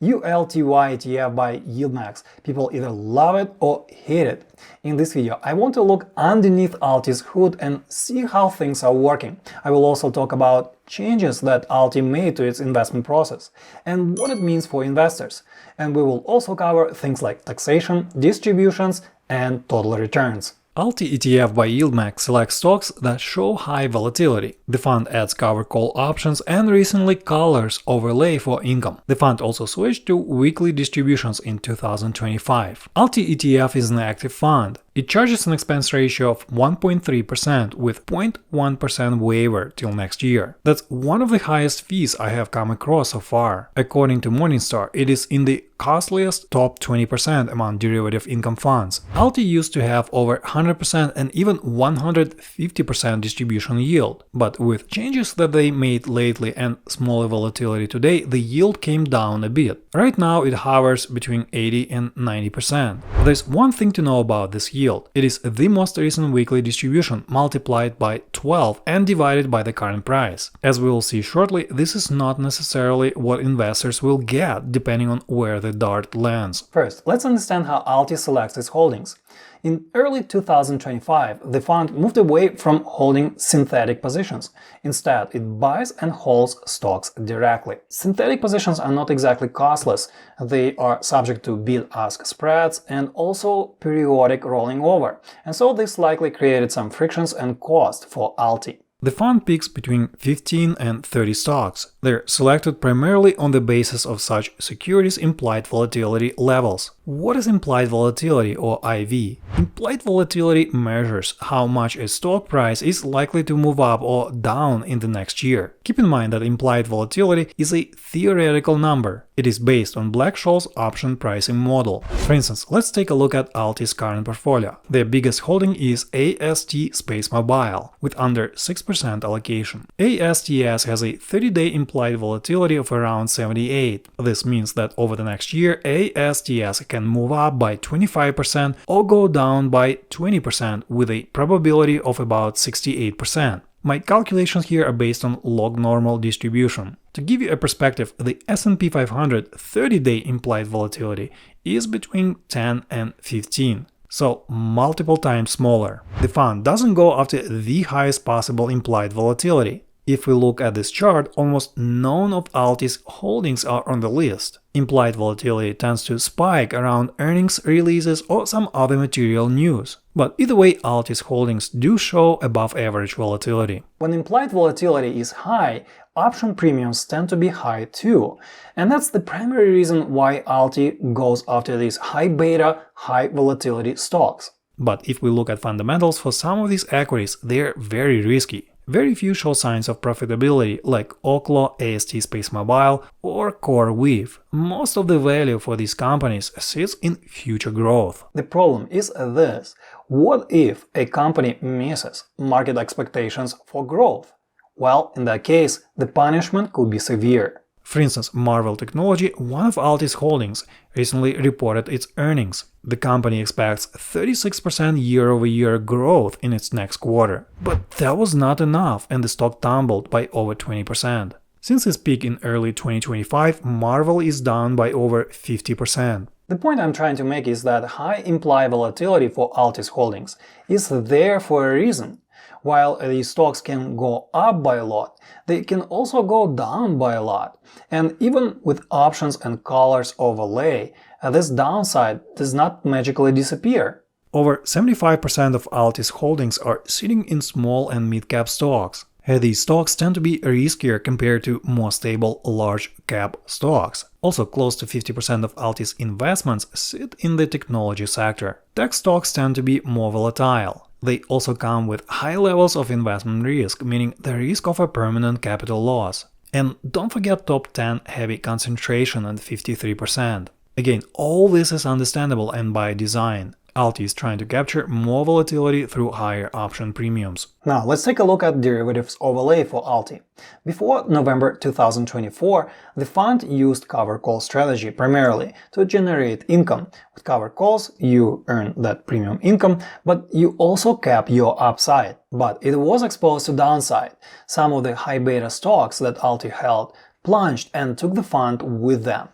ULTY ETF by YieldMax. People either love it or hate it. In this video, I want to look underneath ULTY's hood and see how things are working. I will also talk about changes that ULTY made to its investment process and what it means for investors. And we will also cover things like taxation, distributions, and total returns. ULTY ETF by YieldMax selects stocks that show high volatility. The fund adds covered call options and recently colors overlay for income. The fund also switched to weekly distributions in 2025. ULTY ETF is an active fund. It charges an expense ratio of 1.3% with 0.1% waiver till next year. That's one of the highest fees I have come across so far. According to Morningstar, it is in the costliest top 20% among derivative income funds. ULTY used to have over 100% and even 150% distribution yield, but with changes that they made lately and smaller volatility today, the yield came down a bit. Right now it hovers between 80 and 90%. There's one thing to know about this yield. It is the most recent weekly distribution multiplied by 12 and divided by the current price. As we will see shortly, this is not necessarily what investors will get depending on where the dart lands. First, let's understand how ULTY selects its holdings. In early 2025, the fund moved away from holding synthetic positions. Instead, it buys and holds stocks directly. Synthetic positions are not exactly costless. They are subject to bid-ask spreads and also periodic rolling over, and so this likely created some frictions and cost for ULTY. The fund picks between 15 and 30 stocks. They're selected primarily on the basis of such securities' implied volatility levels. What is implied volatility, or IV? Implied volatility measures how much a stock price is likely to move up or down in the next year. Keep in mind that implied volatility is a theoretical number. It is based on Black-Scholes option pricing model. For instance, let's take a look at ULTY's current portfolio. Their biggest holding is AST Space Mobile, with under 6% allocation. ASTS has a 30-day implied volatility of around 78. This means that over the next year, ASTS can move up by 25% or go down by 20% with a probability of about 68%. My calculations here are based on log normal distribution. To give you a perspective, the S&P 500 30-day implied volatility is between 10 and 15. So multiple times smaller. The fund doesn't go after the highest possible implied volatility. If we look at this chart, almost none of ULTY's holdings are on the list. Implied volatility tends to spike around earnings releases or some other material news. But either way, ULTY's holdings do show above average volatility. When implied volatility is high, option premiums tend to be high too. And that's the primary reason why ULTY goes after these high beta, high volatility stocks. But if we look at fundamentals for some of these equities, they're very risky. Very few show signs of profitability like Oklo, AST Space Mobile or CoreWeave. Most of the value for these companies sits in future growth. The problem is this: what if a company misses market expectations for growth? Well, in that case, the punishment could be severe. For instance, Marvell Technology, one of ULTY's holdings, recently reported its earnings. The company expects 36% year-over-year growth in its next quarter. But that was not enough, and the stock tumbled by over 20%. Since its peak in early 2025, Marvell is down by over 50%. The point I'm trying to make is that high implied volatility for ULTY's holdings is there for a reason. While these stocks can go up by a lot, they can also go down by a lot. And even with options and collars overlay, this downside does not magically disappear. Over 75% of ULTY's holdings are sitting in small and mid-cap stocks. These stocks tend to be riskier compared to more stable large-cap stocks. Also, close to 50% of ULTY's investments sit in the technology sector. Tech stocks tend to be more volatile. They also come with high levels of investment risk, meaning the risk of a permanent capital loss. And don't forget top 10 heavy concentration at 53%. Again, all this is understandable and by design. ULTY is trying to capture more volatility through higher option premiums. Now, let's take a look at derivatives overlay for ULTY. Before November 2024, the fund used covered call strategy primarily to generate income. With covered calls, you earn that premium income, but you also cap your upside. But it was exposed to downside. Some of the high beta stocks that ULTY held plunged and took the fund with them.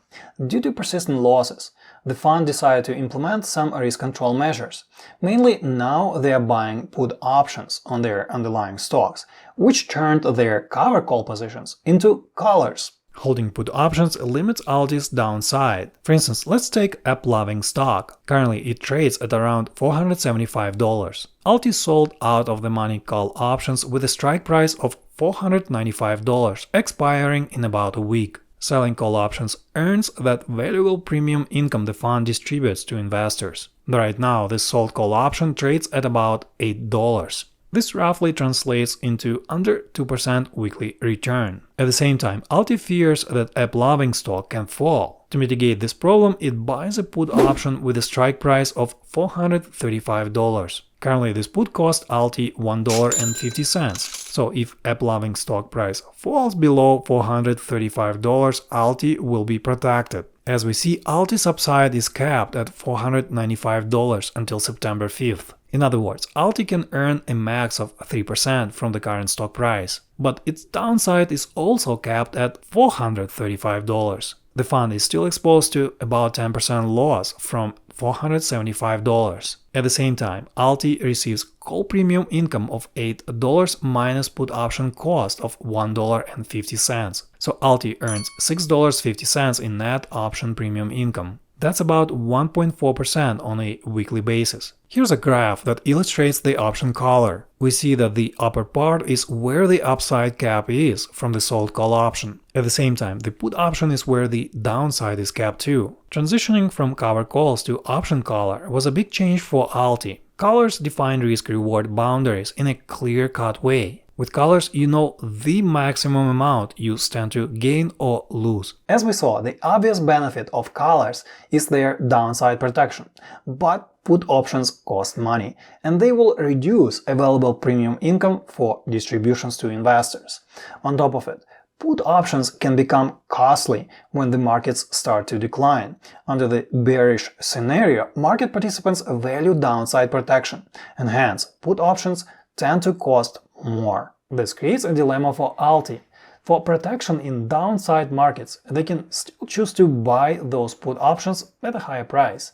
Due to persistent losses, the fund decided to implement some risk control measures. Mainly now they are buying put options on their underlying stocks, which turned their cover call positions into collars. Holding put options limits Alty's downside. For instance, let's take app-loving stock. Currently it trades at around $475. Alty sold out of the money call options with a strike price of $495, expiring in about a week. Selling call options earns that valuable premium income the fund distributes to investors. Right now, this sold call option trades at about $8. This roughly translates into under 2% weekly return. At the same time, Alty fears that app-loving stock can fall. To mitigate this problem, it buys a put option with a strike price of $435. Currently, this put costs Alty $1.50. So if app-loving stock price falls below $435, Alty will be protected. As we see, Alty's upside is capped at $495 until September 5th. In other words, Alty can earn a max of 3% from the current stock price, but its downside is also capped at $435. The fund is still exposed to about 10% loss from $475. At the same time, Alty receives call premium income of $8 minus put option cost of $1.50. So Alty earns $6.50 in net option premium income. That's about 1.4% on a weekly basis. Here's a graph that illustrates the option collar. We see that the upper part is where the upside cap is from the sold call option. At the same time, the put option is where the downside is capped too. Transitioning from cover calls to option collar was a big change for Alty. Collars define risk-reward boundaries in a clear-cut way. With collars, you know the maximum amount you stand to gain or lose. As we saw, the obvious benefit of collars is their downside protection, but put options cost money, and they will reduce available premium income for distributions to investors. On top of it, put options can become costly when the markets start to decline. Under the bearish scenario, market participants value downside protection, and hence put options tend to cost more. This creates a dilemma for Alty. For protection in downside markets, they can still choose to buy those put options at a higher price.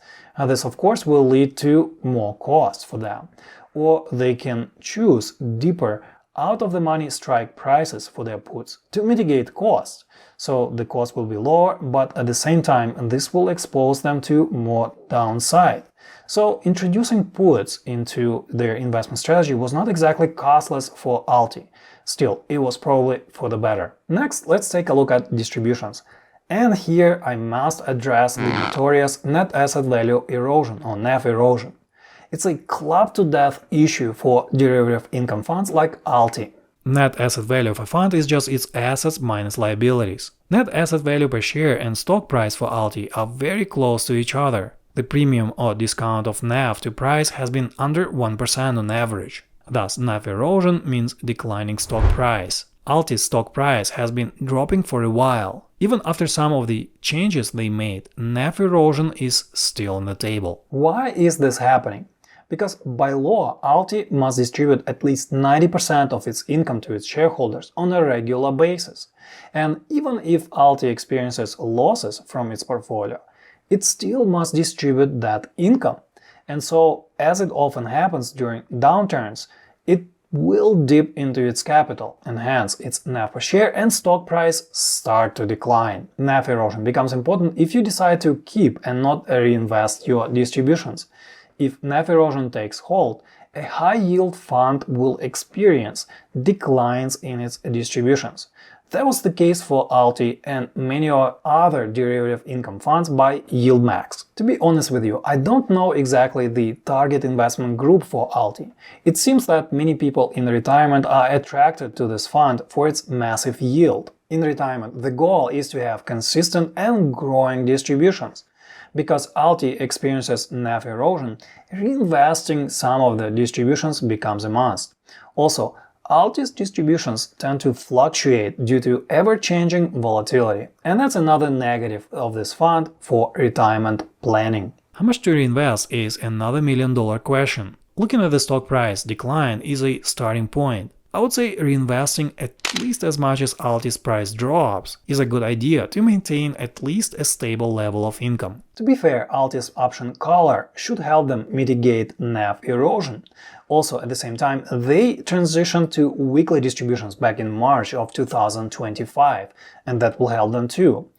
This, of course, will lead to more costs for them. Or they can choose deeper out-of-the-money strike prices for their puts to mitigate costs. So the cost will be lower, but at the same time, this will expose them to more downside. So introducing puts into their investment strategy was not exactly costless for Alty. Still, it was probably for the better. Next, let's take a look at distributions. And here I must address the notorious net asset value erosion or NAV erosion. It's a club-to-death issue for derivative income funds like Alty. Net asset value of a fund is just its assets minus liabilities. Net asset value per share and stock price for Alty are very close to each other. The premium or discount of NAV to price has been under 1% on average. Thus, NAV erosion means declining stock price. Alty's stock price has been dropping for a while. Even after some of the changes they made, NAV erosion is still on the table. Why is this happening? Because by law, Alty must distribute at least 90% of its income to its shareholders on a regular basis. And even if Alty experiences losses from its portfolio, it still must distribute that income. And so, as it often happens during downturns, it will dip into its capital, and hence its NAV per share and stock price start to decline. NAV erosion becomes important if you decide to keep and not reinvest your distributions. If NAV erosion takes hold, a high-yield fund will experience declines in its distributions. That was the case for Alty and many other derivative income funds by YieldMax. To be honest with you, I don't know exactly the target investment group for Alty. It seems that many people in retirement are attracted to this fund for its massive yield. In retirement, the goal is to have consistent and growing distributions. Because Alty experiences NAV erosion, reinvesting some of the distributions becomes a must. Also, Alty's distributions tend to fluctuate due to ever-changing volatility, and that's another negative of this fund for retirement planning. How much to reinvest is another million-dollar question. Looking at the stock price decline is a starting point. I would say reinvesting at least as much as ULTY's price drops is a good idea to maintain at least a stable level of income. To be fair, ULTY's option collar should help them mitigate NAV erosion. Also, at the same time, they transitioned to weekly distributions back in March of 2025, and that will help them too.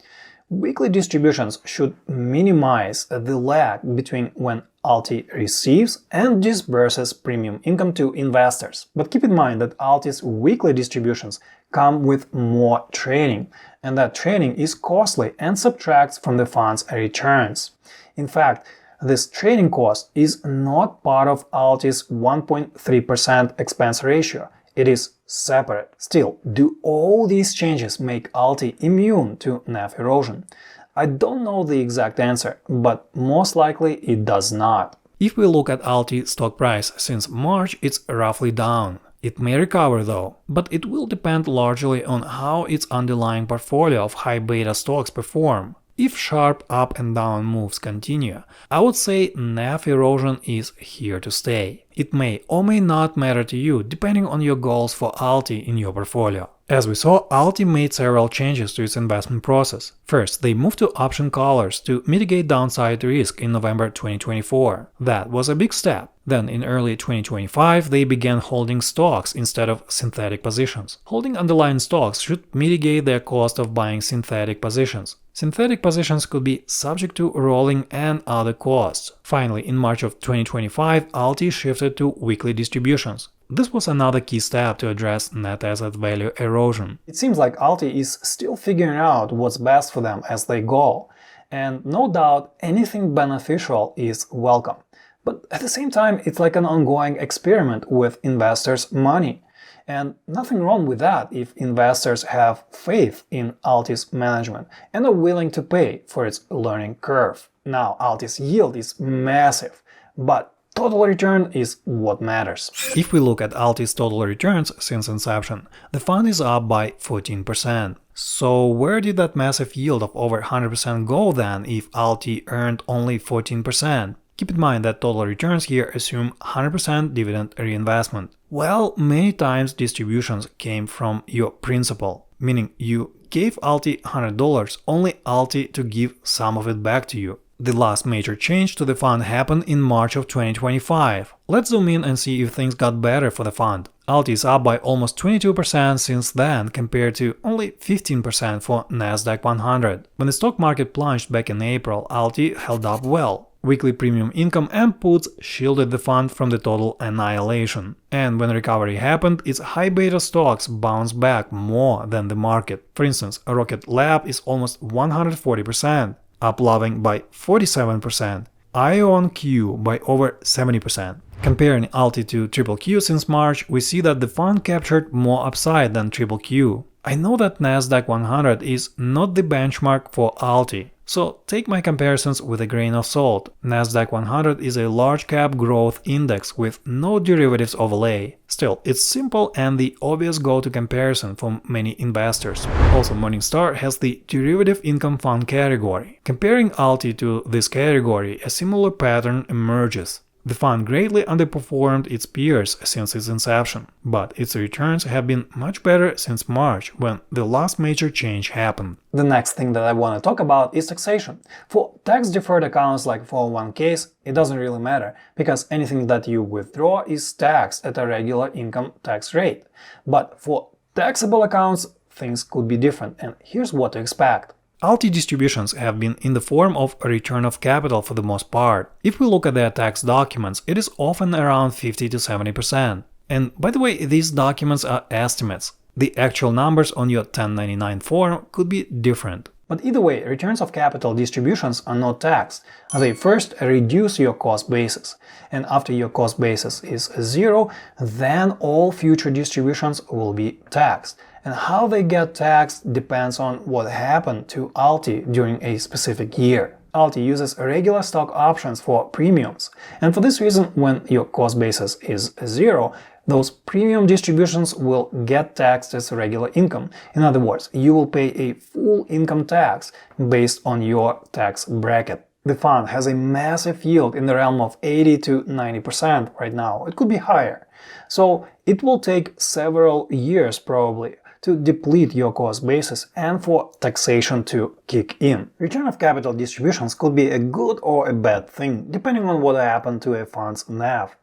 Weekly distributions should minimize the lag between when ULTY receives and disburses premium income to investors. But keep in mind that ULTY's weekly distributions come with more trading, and that trading is costly and subtracts from the fund's returns. In fact, this trading cost is not part of ULTY's 1.3% expense ratio. It is separate. Still, do all these changes make ULTY immune to NAV erosion? I don't know the exact answer, but most likely it does not. If we look at ULTY stock price since March, it's roughly down. It may recover though, but it will depend largely on how its underlying portfolio of high beta stocks perform. If sharp up and down moves continue, I would say NAV erosion is here to stay. It may or may not matter to you depending on your goals for ULTY in your portfolio. As we saw, ULTY made several changes to its investment process. First, they moved to option collars to mitigate downside risk in November 2024. That was a big step. Then in early 2025, they began holding stocks instead of synthetic positions. Holding underlying stocks should mitigate their cost of buying synthetic positions. Synthetic positions could be subject to rolling and other costs. Finally, in March of 2025, ULTY shifted to weekly distributions. This was another key step to address net asset value erosion. It seems like ULTY is still figuring out what's best for them as they go, and no doubt anything beneficial is welcome. But at the same time, it's like an ongoing experiment with investors' money. And nothing wrong with that if investors have faith in ULTY's management and are willing to pay for its learning curve. Now, ULTY's yield is massive, but total return is what matters. If we look at ULTY's total returns since inception, the fund is up by 14%. So where did that massive yield of over 100% go then if ULTY earned only 14%? Keep in mind that total returns here assume 100% dividend reinvestment. Well, many times distributions came from your principal, meaning you gave ULTY $100, only ULTY to give some of it back to you. The last major change to the fund happened in March of 2025. Let's zoom in and see if things got better for the fund. ULTY is up by almost 22% since then compared to only 15% for Nasdaq 100. When the stock market plunged back in April, ULTY held up well. Weekly premium income and puts shielded the fund from the total annihilation. And when recovery happened, its high beta stocks bounced back more than the market. For instance, Rocket Lab is almost 140%, UpLoving by 47%, IonQ by over 70%. Comparing ULTY to QQQ since March, we see that the fund captured more upside than QQQ. I know that Nasdaq 100 is not the benchmark for ULTY, so take my comparisons with a grain of salt. Nasdaq 100 is a large cap growth index with no derivatives overlay. Still, it's simple and the obvious go-to comparison for many investors. Also, Morningstar has the derivative income fund category. Comparing ULTY to this category, a similar pattern emerges. The fund greatly underperformed its peers since its inception, but its returns have been much better since March, when the last major change happened. The next thing that I want to talk about is taxation. For tax-deferred accounts like 401ks, it doesn't really matter, because anything that you withdraw is taxed at a regular income tax rate. But for taxable accounts, things could be different, and here's what to expect. ULTY distributions have been in the form of a return of capital for the most part. If we look at their tax documents, it is often around 50 to 70%. And by the way, these documents are estimates. The actual numbers on your 1099 form could be different. But either way, returns of capital distributions are not taxed. They first reduce your cost basis. And after your cost basis is zero, then all future distributions will be taxed. And how they get taxed depends on what happened to ULTY during a specific year. ULTY uses regular stock options for premiums. And for this reason, when your cost basis is zero, those premium distributions will get taxed as regular income. In other words, you will pay a full income tax based on your tax bracket. The fund has a massive yield in the realm of 80 to 90% right now. It could be higher. So it will take several years probably to deplete your cost basis and for taxation to kick in. Return of capital distributions could be a good or a bad thing, depending on what happened to a fund's NAV.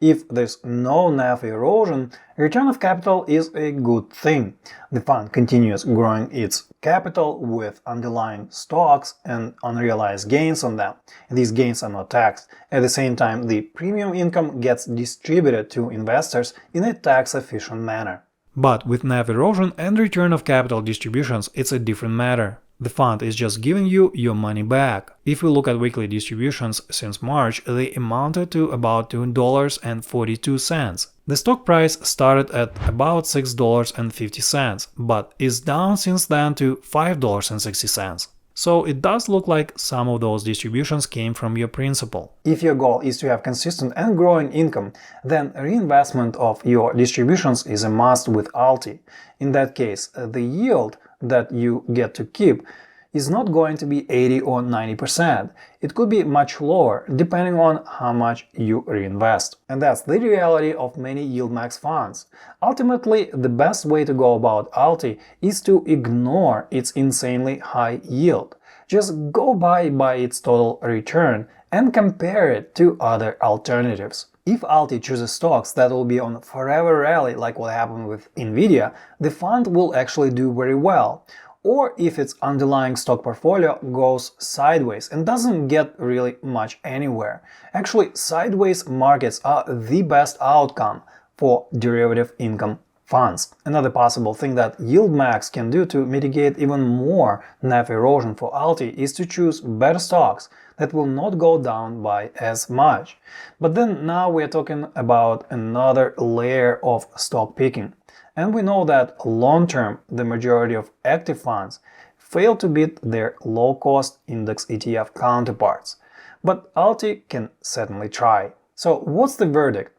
If there's no NAV erosion, return of capital is a good thing. The fund continues growing its capital with underlying stocks and unrealized gains on them. These gains are not taxed. At the same time, the premium income gets distributed to investors in a tax-efficient manner. But with NAV erosion and return of capital distributions, it's a different matter. The fund is just giving you your money back. If we look at weekly distributions since March, they amounted to about $2.42. The stock price started at about $6.50, but is down since then to $5.60. So it does look like some of those distributions came from your principal. If your goal is to have consistent and growing income, then reinvestment of your distributions is a must with ULTY. In that case, the yield that you get to keep is not going to be 80 or 90%. It could be much lower, depending on how much you reinvest. And that's the reality of many YieldMax funds. Ultimately, the best way to go about ULTY is to ignore its insanely high yield. Just go by its total return and compare it to other alternatives. If ULTY chooses stocks that will be on forever rally like what happened with Nvidia, the fund will actually do very well. Or if its underlying stock portfolio goes sideways and doesn't get really much anywhere. Actually, sideways markets are the best outcome for derivative income funds. Another possible thing that YieldMax can do to mitigate even more NAV erosion for ULTY is to choose better stocks that will not go down by as much. But then now we're talking about another layer of stock picking. And we know that long-term, the majority of active funds fail to beat their low-cost index ETF counterparts. But ULTY can certainly try. So what's the verdict?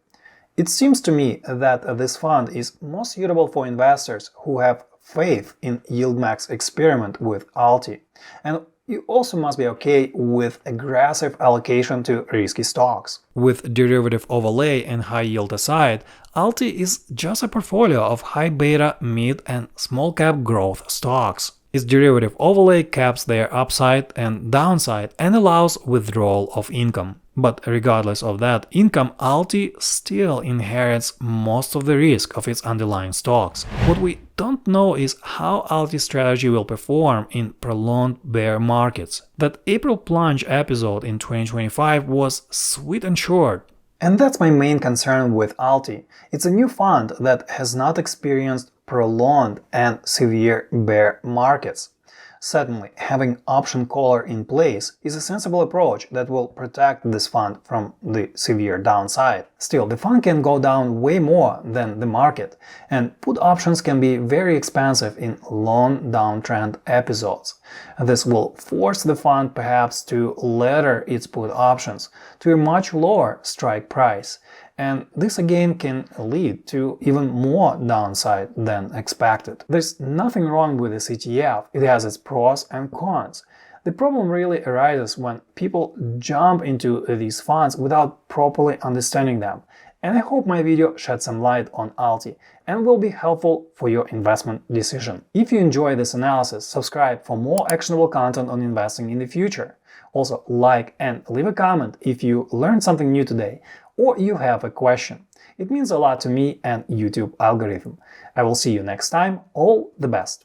It seems to me that this fund is more suitable for investors who have faith in YieldMax experiment with ULTY. And you also must be okay with aggressive allocation to risky stocks. With derivative overlay and high yield aside, ULTY is just a portfolio of high beta, mid and small cap growth stocks. Its derivative overlay caps their upside and downside and allows withdrawal of income. But regardless of that income, ULTY still inherits most of the risk of its underlying stocks. What we don't know is how ULTY strategy will perform in prolonged bear markets. That April plunge episode in 2025 was sweet and short. And that's my main concern with ULTY. It's a new fund that has not experienced prolonged and severe bear markets. Certainly, having option collar in place is a sensible approach that will protect this fund from the severe downside. Still, the fund can go down way more than the market, and put options can be very expensive in long downtrend episodes. This will force the fund perhaps to ladder its put options to a much lower strike price. And this again can lead to even more downside than expected. There's nothing wrong with this ETF, it has its pros and cons. The problem really arises when people jump into these funds without properly understanding them. And I hope my video shed some light on ULTY and will be helpful for your investment decision. If you enjoy this analysis, subscribe for more actionable content on investing in the future. Also, like and leave a comment if you learned something new today or you have a question. It means a lot to me and YouTube algorithm. I will see you next time. All the best.